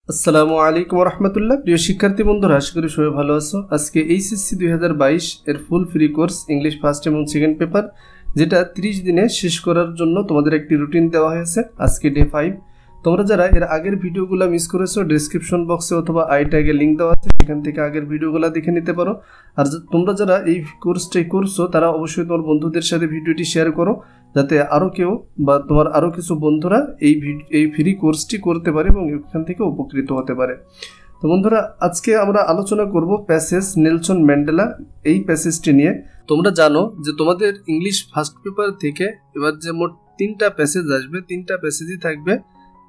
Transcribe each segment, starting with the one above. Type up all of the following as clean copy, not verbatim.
আসসালামু আলাইকুম রহমতুল্লাহ। প্রিয় শিক্ষার্থী বন্ধুরা, আশা করি সবাই ভালো আছো। আজকে এইচএসসি 2022 এর full free course English first এবং সেকেন্ড পেপার, যেটা 30 দিনে শেষ করার জন্য তোমাদের একটি রুটিন দেওয়া হয়েছে। আজকে ডে 5। তোমরা যারা এর আগের ভিডিওগুলো মিস করেছো, ডেসক্রিপশন বক্সে অথবা আই ট্যাগে লিঙ্ক দেওয়া আছে, সেখান থেকে আগের ভিডিওগুলো দেখে নিতে পারো। আর তোমরা যারা এই কোর্সটাই করছো, তারা অবশ্যই তোমার বন্ধুদের সাথে ভিডিওটি শেয়ার করো, যাতে আরও কেউ বা তোমার আরও কিছু বন্ধুরা এই ফ্রি কোর্সটি করতে পারে এবং এখান থেকে উপকৃত হতে পারে। তো বন্ধুরা, আজকে আমরা আলোচনা করব প্যাসেজ নেলসন ম্যান্ডেলা, এই প্যাসেজটি নিয়ে। তোমরা জানো যে তোমাদের ইংলিশ ফার্স্ট পেপার থেকে এবার যে মোট 3টা প্যাসেজ আসবে, 3টা প্যাসেজই থাকবে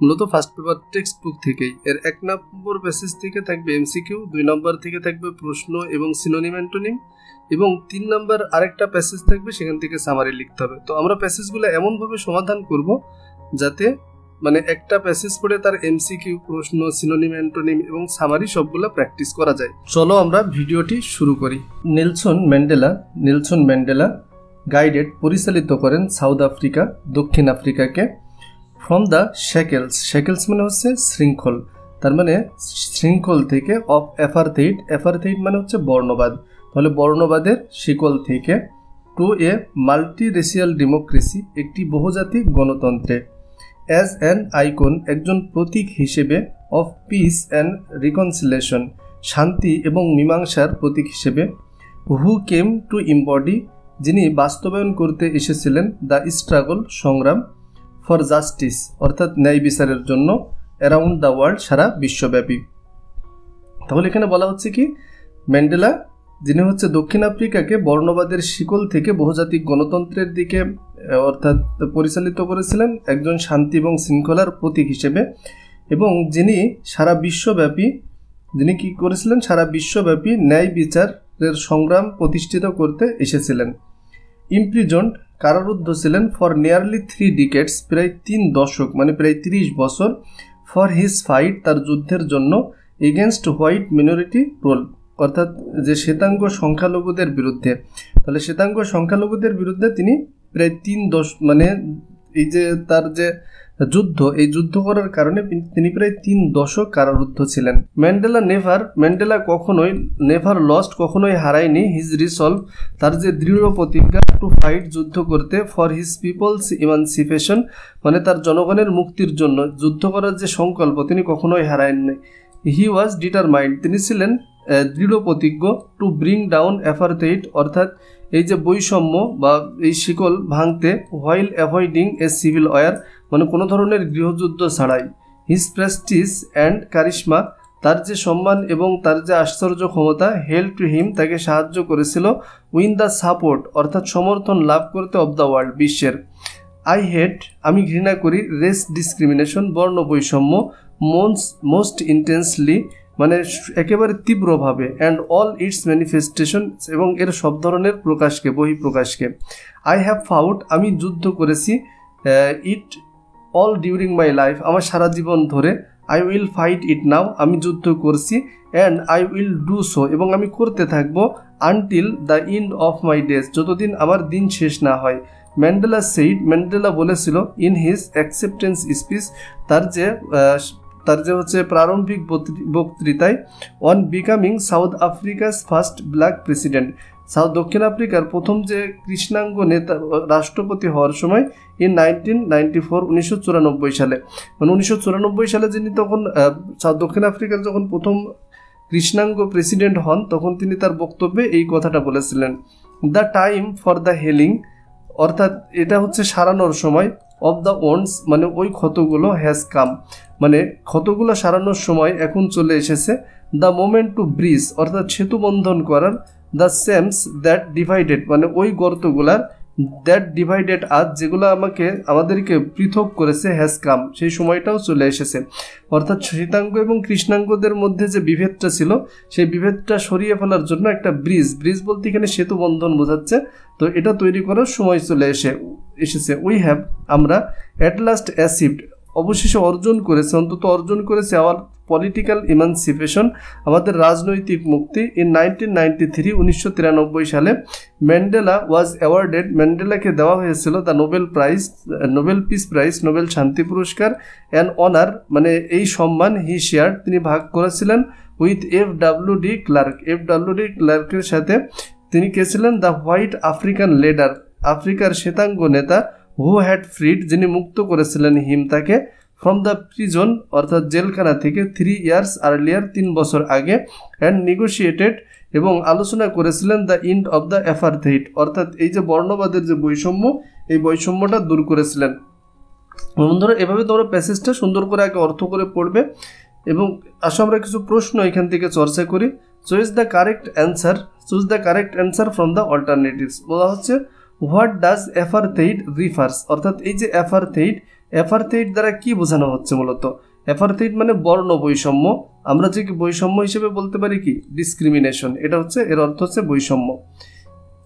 মূলত ফার্স্ট পেপার টেক্সট বুক থেকেই। এর 1 নম্বর প্যাসেজ থেকে থাকবে এমসিকিউ, 2 নম্বর থেকে থাকবে প্রশ্ন এবং সিনোনিম অ্যান্টোনিম, এবং 3 নম্বর আরেকটা প্যাসেজ থাকবে, সেখান থেকে সামারি লিখতে হবে। তো আমরা প্যাসেজগুলো এমনভাবে সমাধান করব যাতে মানে একটা প্যাসেজ পড়ে তার এমসিকিউ, প্রশ্ন, সিনোনিম অ্যান্টোনিম এবং সামারি সবগুলো প্র্যাকটিস করা যায়। চলো আমরা ভিডিওটি শুরু করি। নেলসন ম্যান্ডেলা গাইডেড, পরিচালিত করেন সাউথ আফ্রিকা, দক্ষিণ আফ্রিকাকে, ফ্রম দ্য শ্যাকেলস মানে হচ্ছে শৃঙ্খল, তার মানে শৃঙ্খল থেকে, অফ অ্যাপারথেইড মানে হচ্ছে বর্ণবাদ, তাহলে বর্ণবাদের শিকল থেকে, টু এ মাল্টি রেসিয়াল ডেমোক্রেসি, একটি বহুজাতিক গণতন্ত্রে, অ্যাজ অ্যান আইকন, একজন প্রতীক হিসেবে, অফ পিস অ্যান্ড রিকনসিলেশন, শান্তি এবং মীমাংসার প্রতীক হিসেবে, হু কেম টু ইম্বডি, যিনি বাস্তবায়ন করতে এসেছিলেন, দ্য স্ট্রাগল, সংগ্রাম, ফর জাস্টিস অর্থাৎ ন্যায় বিচারের জন্য, অ্যারাউন্ড দ্য ওয়ার্ল্ড, সারা বিশ্বব্যাপী। তাহলে এখানে বলা হচ্ছে কি, ম্যান্ডেলা যিনি হচ্ছে দক্ষিণ আফ্রিকাকে বর্ণবাদের শিকল থেকে বহুজাতিক গণতন্ত্রের দিকে অর্থাৎ পরিচালিত করেছিলেন একজন শান্তি এবং শৃঙ্খলার প্রতীক হিসেবে, এবং যিনি সারা বিশ্বব্যাপী ন্যায় বিচারের সংগ্রাম প্রতিষ্ঠিত করতে এসেছিলেন। ইমপ্রিজন্ড, কারারুদ্ধ ছিলেন, ফর নিয়ারলি 3 ডিকেডস, প্রায় 3 দশক মানে প্রায় 30 বছর, ফর হিজ ফাইট, তার যুদ্ধের জন্য, এগেনস্ট হোয়াইট মিনরিটি রুল, অর্থাৎ যে শ্বেতাঙ্গ সংখ্যালঘুদের বিরুদ্ধে। তাহলে শ্বেতাঙ্গ সংখ্যালঘুদের বিরুদ্ধে তিনি প্রায় 3 দশক মানে এই যে তার যে যুদ্ধ, এই যুদ্ধ করার কারণে তিনি প্রায় 3 দশক কারারুদ্ধ ছিলেন। ম্যান্ডেলা কখনোই হারায়নি হিজ রিসলভ, তার যে দৃঢ় প্রতিজ্ঞা, টু ফাইট, যুদ্ধ করতে, ফর হিজ পিপলস ইমানসিপেশন, মানে তার জনগণের মুক্তির জন্য যুদ্ধ করার যে সংকল্প, তিনি কখনোই হারায়নি। হি ওয়াজ ডিটারমাইন্ড, তিনি ছিলেন দৃঢ় প্রতিজ্ঞ, টু ব্রিং ডাউন অ্যাপারথেইড, অর্থাৎ এই যে বৈষম্য বা এই শিকল ভাঙতে, while avoiding a civil war, মানে কোনো ধরনের গৃহযুদ্ধ ছাড়াই। হিজ প্রেস্টিজ অ্যান্ড কারিশমা, তার যে সম্মান এবং তার যে আশ্চর্য ক্ষমতা, হেল্প টু হিম, তাকে সাহায্য করেছিল, উইন দ্য সাপোর্ট, অর্থাৎ সমর্থন লাভ করতে, অব দ্য ওয়ার্ল্ড, বিশ্বের। আই হেট, আমি ঘৃণা করি, রেস ডিসক্রিমিনেশন, বর্ণ বৈষম্য, মোস্ট ইন্টেন্সলি, মানে একেবারে তীব্রভাবে, অ্যান্ড অল ইটস ম্যানিফেস্টেশন, এবং এর সব ধরনের প্রকাশকে, বহিঃপ্রকাশকে। আই হ্যাভ ফাউট, আমি যুদ্ধ করেছি, ইট অল ডিউরিং মাই লাইফ, আমার সারা জীবন ধরে। আই উইল ফাইট ইট নাও, আমি যুদ্ধ করছি, and I will do so, এবং আমি করতে থাকবো, until the end of my days, যতদিন আমার দিন শেষ না হয়। ম্যান্ডেলা বলেছিল, ইন হিজ অ্যাকসেপ্টেন্স স্পিচ, তার যে হচ্ছে প্রারম্ভিক বক্তৃতায়, on becoming south আফ্রিকাস first black president, দক্ষিণ আফ্রিকার প্রথম যে কৃষ্ণাঙ্গ নেতা রাষ্ট্রপতি হওয়ার সময়, ইন 1994 সালে, মানে 1994 সালে যিনি তখন দক্ষিণ আফ্রিকার যখন প্রথম কৃষ্ণাঙ্গ প্রেসিডেন্ট হন, তখন তিনি তার বক্তব্যে এই কথাটা বলেছিলেন। The time for the healing, অর্থাৎ এটা হচ্ছে সারানোর সময়, অফ দ্য ওন্ডস, মানে ওই ক্ষতগুলো, হ্যাজ কাম, মানে ক্ষতগুলো সারানোর সময় এখন চলে এসেছে। দ্য মোমেন্ট টু ব্রিজ, অর্থাৎ সেতু বন্ধন করার। দ্য সেমস দ্যাট ডিভাইডেড, মানে ওই গর্তগুলার, দ্যাট ডিভাইডেড আজ, যেগুলো আমাদেরকে পৃথক করেছে, হ্যাজ কাম, সেই সময়টাও চলে এসেছে। অর্থাৎ শ্বেতাঙ্গ এবং কৃষ্ণাঙ্গদের মধ্যে যে বিভেদটা ছিল, সেই বিভেদটা সরিয়ে ফেলার জন্য একটা ব্রিজ বলতে এখানে সেতু বন্ধন বোঝাচ্ছে, তো এটা তৈরি করার সময় চলে এসেছে। উই হ্যাভ, আমরা, অ্যাট লাস্ট অ্যাচিভড, অবশেষে অর্জন করেছে, অন্তত অর্জন করেছে, আওয়ার পলিটিক্যাল ইমানসিপেশন, আমাদের রাজনৈতিক মুক্তি। ইন 1993 1993 সালে ম্যান্ডেলা ওয়াজ অ্যাওয়ার্ডেড, ম্যান্ডেলাকে দেওয়া হয়েছিল the Nobel prize, Nobel peace prize, Nobel শান্তি পুরস্কার, অ্যান অনার মানে এই সম্মান হি শেয়ার তিনি ভাগ করেছিলেন উইথ FWD ক্লার্ক, FWD ক্লার্কের সাথে। তিনি কে ছিলেন? দ্য হোয়াইট আফ্রিকান লিডার, আফ্রিকার শ্বেতাঙ্গ নেতা, হু হ্যাড ফ্রিড যিনি মুক্ত করেছিলেন হিম তাকে, ফ্রম দ্য প্রিজন অর্থাৎ জেলখানা থেকে 3 years আর্লিয়ার 3 বছর আগে, অ্যান্ড নেগোশিয়েটেড এবং আলোচনা করেছিলেন দ্য এন্ড অফ দ্য অ্যাপারথেইড অর্থাৎ এই যে বর্ণবাদের যে বৈষম্য এই বৈষম্যটা দূর করেছিলেন। বন্ধুরা এভাবে তোমরা প্যাসেজটা সুন্দর করে আগে অর্থ করে পড়বে এবং আসো আমরা কিছু প্রশ্ন এখান থেকে চর্চা করি। Choose the correct answer from the alternatives. বলা হচ্ছে হোয়াট ডাজ অ্যাপারথেইড রিফার্স অর্থাৎ এই যে অ্যাপারথেইড দ্বারা কি বোঝানো হচ্ছে? মূলত অ্যাপারথেইড মানে বর্ণ বৈষম্য, আমরা যে বৈষম্য হিসেবে বলতে পারি কি ডিসক্রিমিনেশন, এটা হচ্ছে এর অর্থ হচ্ছে বৈষম্য।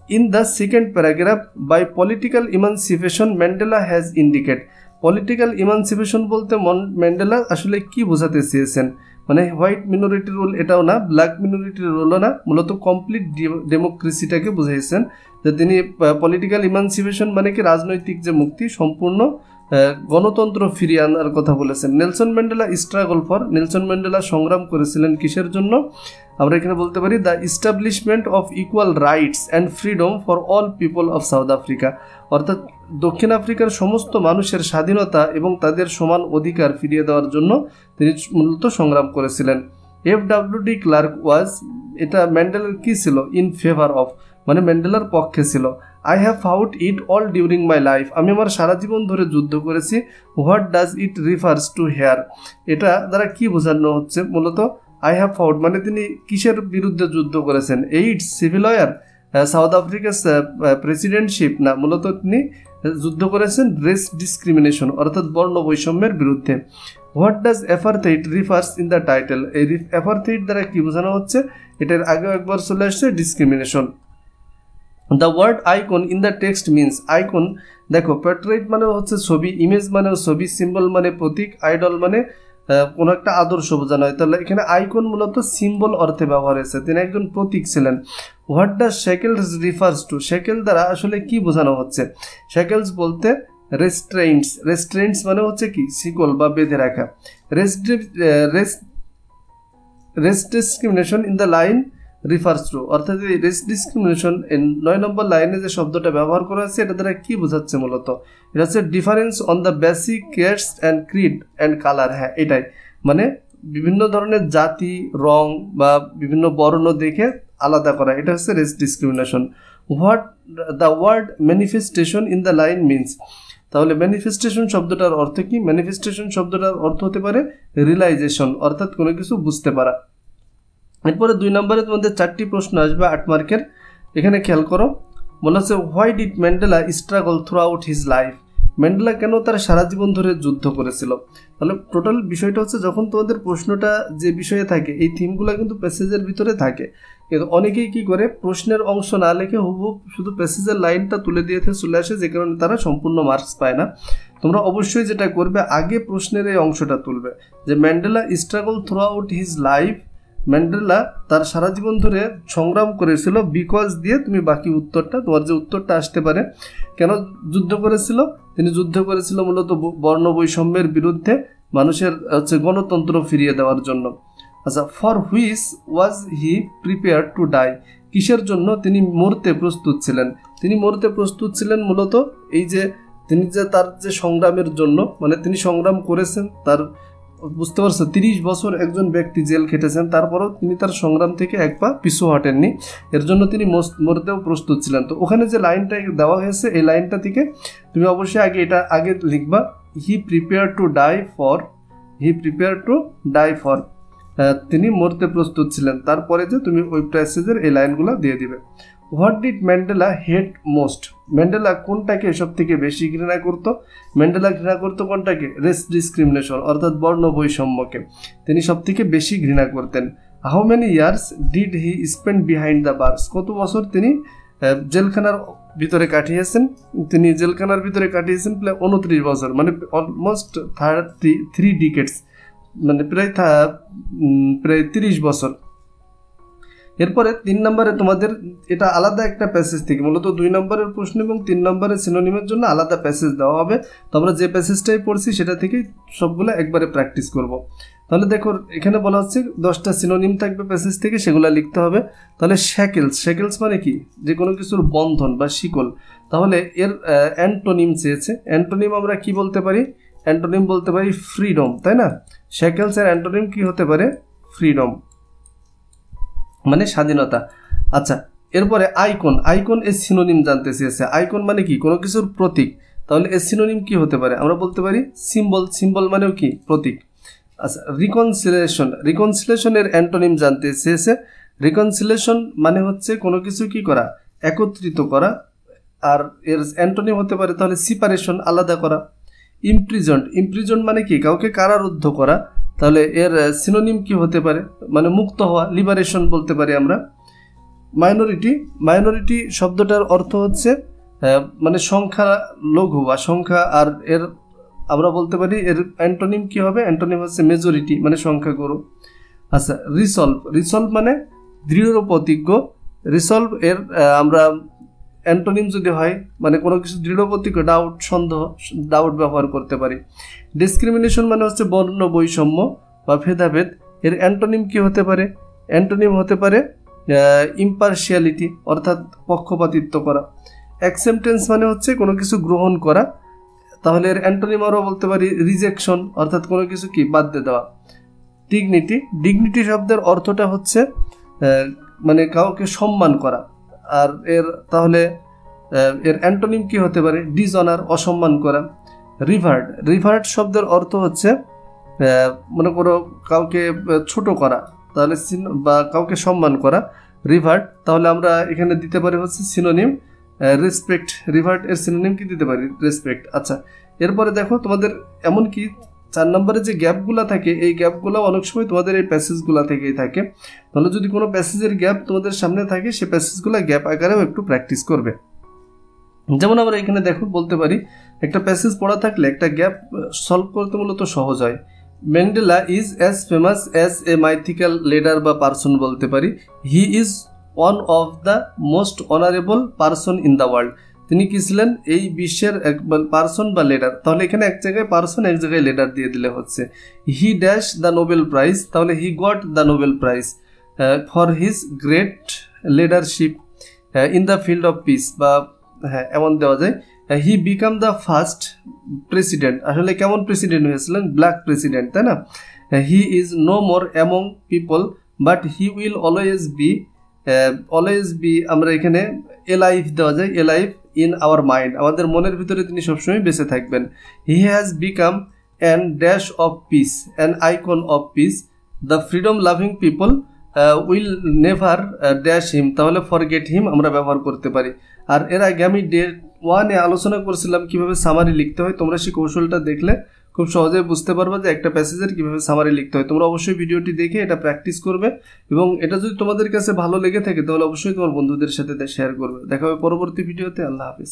In the second paragraph by political emancipation Mandela has indicate, political emancipation বলতে ম্যান্ডেলা আসলে কি বোঝাতে চেয়েছেন? মানে হোয়াইট মিনোরিটি রুল এটাও না, ব্ল্যাক মিনোরিটি রুলও না, মূলত কমপ্লিট ডেমোক্রেসিটাকে বুঝাইছেন যে তিনি পলিটিক্যাল ইমানসিপেশন মানে কি রাজনৈতিক যে মুক্তি, সম্পূর্ণ গণতন্ত্র ফিরিয়ে আনার কথা বলেছেন। Nelson Mandela struggle for, Nelson Mandela সংগ্রাম করেছিলেন কিসের জন্য? আমরা এখানে বলতে পারি the establishment of equal rights and freedom for all people of south Africa অর্থাৎ দক্ষিণ আফ্রিকার সমস্ত মানুষের স্বাধীনতা এবং তাদের সমান অধিকার ফিরিয়ে দেওয়ার জন্য তিনি মূলত সংগ্রাম করেছিলেন। FWD ক্লার্ক ওয়াজ, এটা ম্যান্ডেলার কি ছিল? ইন ফেভার অফ মানে ম্যান্ডেলার পক্ষে ছিল। I have fought it all during my life, আমি আমার সারা জীবন ধরে যুদ্ধ করেছি। What does it refers to here, এটা দ্বারা কি বোঝানো হচ্ছে? মূলত আই হ্যাভ ফাউট মানে তিনি কিসের বিরুদ্ধে যুদ্ধ করেছেন? এইডস, সিভিল ওয়ার, সাউথ আফ্রিকার প্রেসিডেন্টশিপ না, মূলত তিনি যুদ্ধ করেছেন রেস ডিসক্রিমিনেশন অর্থাৎ বর্ণ বৈষম্যের বিরুদ্ধে। What does apartheid refers in the title, এই অ্যাপারথেইড দ্বারা কি বোঝানো হচ্ছে? এটার আগেও একবার চলে আসছে discrimination. The word icon in the text means, icon দেখো পোর্ট্রেট মানে হচ্ছে ছবি, ইমেজ মানে ছবি, সিম্বল মানে প্রতীক, আইডল মানে কোনো একটা আদর্শ বোঝানো হয়। তাহলে এখানে আইকন মূলত সিম্বল অর্থে ব্যবহার হয়েছে, তিনি একজন প্রতীক ছিলেন। What does শ্যাকেলস refers to, shackle দ্বারা আসলে কি বোঝানো হচ্ছে? শ্যাকেলস বলতে রেস্ট্রেন্টস মানে হচ্ছে কি শিকল বা বেঁধে রাখা। Racist discrimination in the line refers to অর্থাৎ এই রেস্ট ডিসক্রিমিনেশন 9 নম্বর লাইনে যে শব্দটা ব্যবহার করা হয়েছে এটা দ্বারা কি বোঝাচ্ছে? মূলত এটা হচ্ছে difference on the basic cast and Creed and colour. হ্যাঁ এটাই মানে বিভিন্ন ধরনের জাতি, রং বা বিভিন্ন বর্ণ দেখে আলাদা করা, এটা হচ্ছে race discrimination. What the word manifestation in the line means, তাহলে ম্যানিফেস্টেশন শব্দটার অর্থ কি? ম্যানিফেস্টেশন শব্দটার অর্থ হতে পারে রিয়েলাইজেশন অর্থাৎ কোনো কিছু বুঝতে পারা। এরপরে 2 নম্বরের মধ্যে 4টি প্রশ্ন আসবে 8 মার্কের। এখানে খেয়াল করো, বলা হচ্ছে why did Mandela struggle through out his life, Mandela কেন তার সারা জীবন ধরে যুদ্ধ করেছিল? তাহলে টোটাল বিষয়টা হচ্ছে যখন তোমাদের প্রশ্নটা যে বিষয়ে থাকে এই থিমগুলো কিন্তু প্যাসেজের ভিতরে থাকে, কিন্তু অনেকেই কি করে প্রশ্নের অংশ না লিখে হুবহুব শুধু প্যাসেজের লাইনটা তুলে দিয়ে চলে আসে, যে কারণে তারা সম্পূর্ণ মার্কস পায় না। তোমরা অবশ্যই যেটা করবে আগে প্রশ্নের এই অংশটা তুলবে যে Mandela struggle through out his life, Mandela তার সারা জীবন ধরে সংগ্রাম করেছিল বিকজ দিয়ে তুমি বাকি উত্তরটা, তোমার যে উত্তরটা আসতে পারে কেন যুদ্ধ করেছিল? তিনি যুদ্ধ করেছিল মূলত বর্ণ বৈষম্যের বিরুদ্ধে, মানুষের হচ্ছে গণতন্ত্র ফিরিয়ে দেওয়ার জন্য। আচ্ছা, for which was he prepare to die, কিসের জন্য তিনি মরতে প্রস্তুত ছিলেন? তিনি মরতে প্রস্তুত ছিলেন মূলত এই যে তিনি যে তার যে সংগ্রামের জন্য, মানে তিনি সংগ্রাম করেছেন, তার বুঝতে পারছো 30 বছর একজন ব্যক্তি জেল খেটেছেন, তারপরেও তিনি তার সংগ্রাম থেকে এক পা পিছু হটেননি, এর জন্য তিনি মরতেও প্রস্তুত ছিলেন। তো ওখানে যে লাইনটা দেওয়া হয়েছে এই লাইনটা থেকে তুমি অবশ্যই আগে লিখবা হি প্রিপেয়ার টু ডাই ফর, তিনি মরতে প্রস্তুত ছিলেন। তারপরে যে তুমি ওই প্যাসেজের এই লাইনগুলো দিয়ে দিবে। What did Mandela hate most, Mandela কোনটাকে সব থেকে বেশি ঘৃণা করতো? ম্যান্ডেলা ঘৃণা করতো কোনটাকে? রেস ডিসক্রিমিনেশন অর্থাৎ বর্ণ বৈষম্যকে তিনি সব থেকে বেশি ঘৃণা করতেন। How many years did he spend behind the bars, কত বছর তিনি জেলখানার ভিতরে কাটিয়েছেন? তিনি জেলখানার ভিতরে কাটিয়েছেন প্রায় 29 বছর, মানে অলমোস্ট 3 ডিকেডস, মানে প্রায় 30 বছর। এরপরে 3 নম্বরে তোমাদের এটা আলাদা একটা প্যাসেজ থেকে, মূলত 2 নম্বরের প্রশ্ন এবং 3 নম্বরের সিনোনিমের জন্য আলাদা প্যাসেজ দেওয়া হবে। তো আমরা যে প্যাসেজটাই পড়ছি সেটা থেকেই সবগুলো একবারে প্র্যাকটিস করব। তাহলে দেখো এখানে বলা হচ্ছে 10টা সিনোনিম থাকবে প্যাসেজ থেকে, সেগুলো লিখতে হবে। তাহলে শ্যাকেলস মানে কি, যে কোনো কিছুর বন্ধন বা শিকল। তাহলে এর অ্যান্টোনিম চেয়েছে। অ্যান্টোনিম আমরা কি বলতে পারি? অ্যান্টোনিম বলতে পারি ফ্রিডম, তাই না? শ্যাকেলস এর অ্যান্টোনিম কি হতে পারে? ফ্রিডম মানে স্বাধীনতা। আচ্ছা, এরপরে আইকন এর সিনোনিম জানতে চেয়েছে। আইকন মানে কি? কোনো কিছুর প্রতীক। তাহলে এর সিনোনিম কি হতে পারে? আমরা বলতে পারি সিম্বল মানেও কি? প্রতীক। আচ্ছা, রিকনসিলেশন এর অ্যান্টোনিম জানতে চেয়েছে। রিকনসিলেশন মানে হচ্ছে কোনো কিছু কি করা? একত্রিত করা। আর এর অ্যান্টোনিম হতে পারে তাহলে সিপারেশন, আলাদা করা। ইমপ্রিজন্ড মানে কি? কাউকে কারারুদ্ধ করা। তাহলে এর সিনোনিম কি হতে পারে? মানে মুক্ত হওয়া, লিবারেশন বলতে পারি আমরা। মাইনরিটি শব্দটার অর্থ হচ্ছে মানে সংখ্যা লঘু বা সংখ্যা, আর এর আমরা বলতে পারি এর অ্যান্টোনিম কি হবে? অ্যান্টোনিম হচ্ছে মেজরিটি মানে সংখ্যাগুরু। আচ্ছা, রিসলভ মানে দৃঢ় প্রতিজ্ঞ। রিসলভ এর আমরা অ্যান্টোনিম যদি হয় মানে কোনো কিছু দৃঢ় প্রতিজ্ঞ, ডাউট ব্যবহার করতে পারি। ডিসক্রিমিনেশন মানে হচ্ছে বর্ণ বৈষম্য বা ভেদাভেদ। এর অ্যান্টোনিম কি হতে পারে? অ্যান্টোনিম হতে পারে ইম্পার্শিয়ালিটি অর্থাৎ পক্ষপাতিত্ব করা। অ্যাকসেপ্টেন্স মানে হচ্ছে কোনো কিছু গ্রহণ করা। তাহলে এর অ্যান্টোনিম আরও বলতে পারি রিজেকশন অর্থাৎ কোনো কিছু কি বাদ দিয়ে দেওয়া। ডিগনিটি শব্দের অর্থটা হচ্ছে মানে কাউকে সম্মান করা। আর এর তাহলে এর অ্যান্টোনিম কি হতে পারে? ডিসঅনার, অসম্মান করা। রিভার্ট শব্দের অর্থ হচ্ছে মনে করো কাউকে ছোট করা, তাহলে বা কাউকে সম্মান করা, রিভার্ট। তাহলে আমরা এখানে দিতে পারি হচ্ছে সিনোনিম রেসপেক্ট। রিভার্ট এর সিনোনিম কি দিতে পারি? রেসপেক্ট। আচ্ছা, এরপরে দেখো তোমাদের এমনকি 4 নম্বরে যে গ্যাপগুলা থাকে, এই গ্যাপগুলো অনেক সময় তোমাদের এই প্যাসেজগুলা থেকেই থাকে। তাহলে যদি কোনো প্যাসেজের গ্যাপ তোমাদের সামনে থাকে, সে প্যাসেজগুলো গ্যাপ আকারেও একটু প্র্যাকটিস করবে। যেমন আমরা এখানে দেখো বলতে পারি একটা প্যাসেজ পড়া থাকলে একটা গ্যাপ সলভ করতে মূলত সহজ হয়। Mandela is as famous as a mythical leader বা পার্সন বলতে পারি। He is one of the most honourable person in the world. তিনি কি ছিলেন? এই বিশ্বের এক পার্সন বা লিডার। তাহলে এখানে এক জায়গায় পার্সন, এক জায়গায় লিডার দিয়ে দিলে হচ্ছে। He dash the Nobel prize. তাহলে he got the Nobel prize for his great leadership in the field of peace, বা হ্যাঁ এমন দেওয়া যায়। He became the first president. আসলে কেমন প্রেসিডেন্ট হয়েছিলেন? ব্ল্যাক প্রেসিডেন্ট, তাই না? He is no more among people but he will always be আমরা এখানে এলাইভ দেওয়া যায়। এলাইভ ইন আওয়ার মাইন্ড, আমাদের মনের ভিতরে তিনি সবসময় বেঁচে থাকবেন। He has become an dash of piece, an icon of piece. The freedom loving people will never dash him. তাহলে ফরগেট হিম আমরা ব্যবহার করতে পারি। আর এর আগে আমি ডে 1-এ আলোচনা করছিলাম কিভাবে সামারি লিখতে হয়। তোমরা সেই কৌশলটা দেখলে খুব সহজেই বুঝতে পারবে যে একটা প্যাসেজের কিভাবে সামারি লিখতে হয়। তোমরা অবশ্যই ভিডিওটি দেখে এটা প্র্যাকটিস করবে, এবং এটা যদি তোমাদের কাছে ভালো লেগে থাকে তাহলে অবশ্যই তোমার বন্ধুদের সাথে শেয়ার করবে। দেখা হবে পরবর্তী ভিডিওতে। আল্লাহ হাফিজ।